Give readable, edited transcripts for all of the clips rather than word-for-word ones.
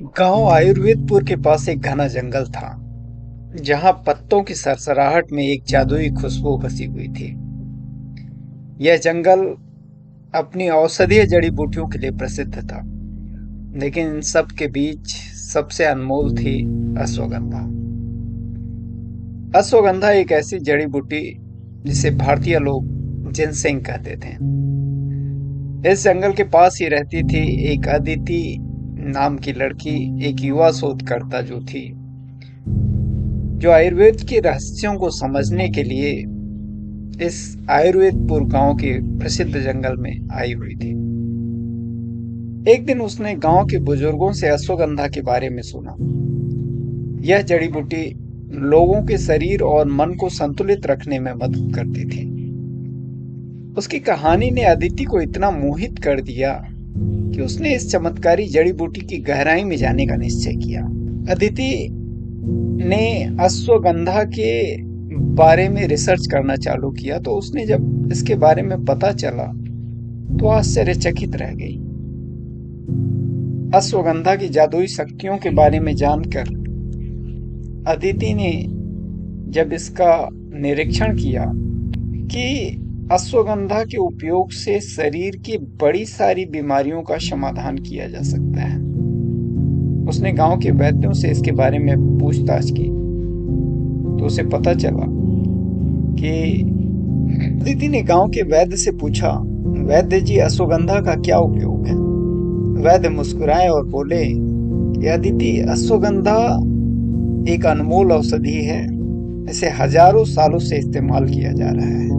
गांव आयुर्वेदपुर के पास एक घना जंगल था, जहां पत्तों की सरसराहट में एक जादुई खुशबू बसी हुई थी। यह जंगल अपनी औषधीय जड़ी बूटियों के लिए प्रसिद्ध था, लेकिन इन सब के बीच सबसे अनमोल थी अश्वगंधा। अश्वगंधा एक ऐसी जड़ी बूटी जिसे भारतीय लोग जिनसेंग कहते थे। इस जंगल के पास ही रहती थी एक अदिति नाम की लड़की, एक युवा शोधकर्ता जो आयुर्वेद के रहस्यों को समझने के लिए इस आयुर्वेदपुर गांव के प्रसिद्ध जंगल में आई हुई थी। एक दिन उसने गांव के बुजुर्गों से अश्वगंधा के बारे में सुना। यह जड़ी बूटी लोगों के शरीर और मन को संतुलित रखने में मदद करती थी। उसकी कहानी ने अदिति को इतना मोहित कर दिया कि उसने इस चमत्कारी जड़ी बूटी की गहराई में जाने का निश्चय किया। अदिति ने अश्वगंधा के बारे में रिसर्च करना चालू किया, तो उसने जब इसके बारे में पता चला तो आश्चर्यचकित रह गई। अश्वगंधा की जादुई शक्तियों के बारे में जानकर अदिति ने जब इसका निरीक्षण किया कि अश्वगंधा के उपयोग से शरीर की बड़ी सारी बीमारियों का समाधान किया जा सकता है, उसने गांव के वैद्यों से इसके बारे में पूछताछ की। तो उसे पता चला कि अदिति ने गांव के वैद्य से पूछा, वैद्य जी, अश्वगंधा का क्या उपयोग है? वैद्य मुस्कुराए और बोले कि अदिति, अश्वगंधा एक अनमोल औषधि है। इसे हजारों सालों से इस्तेमाल किया जा रहा है।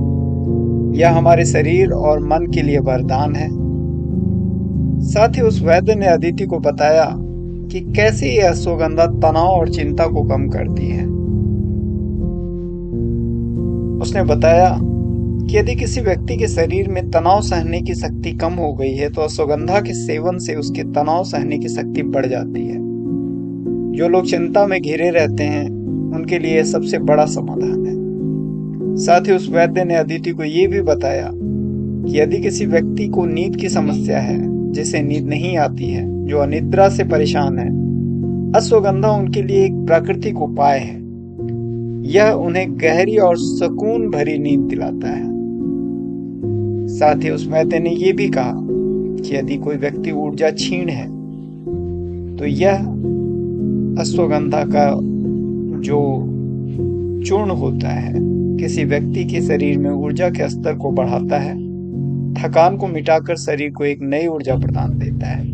यह हमारे शरीर और मन के लिए वरदान है। साथ ही उस वैद्य ने अदिति को बताया कि कैसे यह अश्वगंधा तनाव और चिंता को कम करती है। उसने बताया कि यदि किसी व्यक्ति के शरीर में तनाव सहने की शक्ति कम हो गई है, तो अश्वगंधा के सेवन से उसके तनाव सहने की शक्ति बढ़ जाती है। जो लोग चिंता में घिरे रहते हैं, उनके लिए यह सबसे बड़ा समाधान है। साथ ही उस वैद्य ने अदिति को यह भी बताया कि यदि किसी व्यक्ति को नींद की समस्या है, जिसे नींद नहीं आती है, जो अनिद्रा से परेशान है, अश्वगंधा उनके लिए एक प्राकृतिक उपाय है। यह उन्हें गहरी और सुकून भरी नींद दिलाता है। साथ ही उस वैद्य ने यह भी कहा कि यदि कोई व्यक्ति ऊर्जा क्षीण है, तो यह अश्वगंधा का जो चूर्ण होता है, किसी व्यक्ति के शरीर में ऊर्जा के स्तर को बढ़ाता है, थकान को मिटाकर शरीर को एक नई ऊर्जा प्रदान देता है।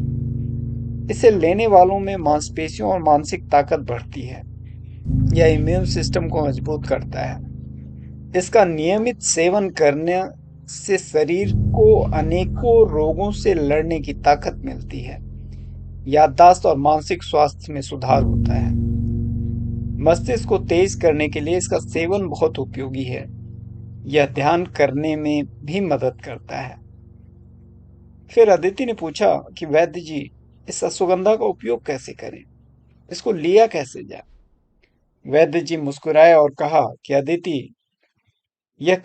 इसे लेने वालों में मांसपेशियों और मानसिक ताकत बढ़ती है। यह इम्यून सिस्टम को मजबूत करता है। इसका नियमित सेवन करने से शरीर को अनेकों रोगों से लड़ने की ताकत मिलती है। याददाश्त और मानसिक स्वास्थ्य में सुधार होता है। मस्तिष्क को तेज करने के लिए इसका सेवन बहुत उपयोगी है। यह ध्यान करने में भी मदद करता है। फिर अदिति ने पूछा कि वैद्य जी, इस अश्वगंधा का उपयोग कैसे करें? इसको लिया कैसे जाए? वैद्य जी मुस्कुराए और कहा कि अदिति, यह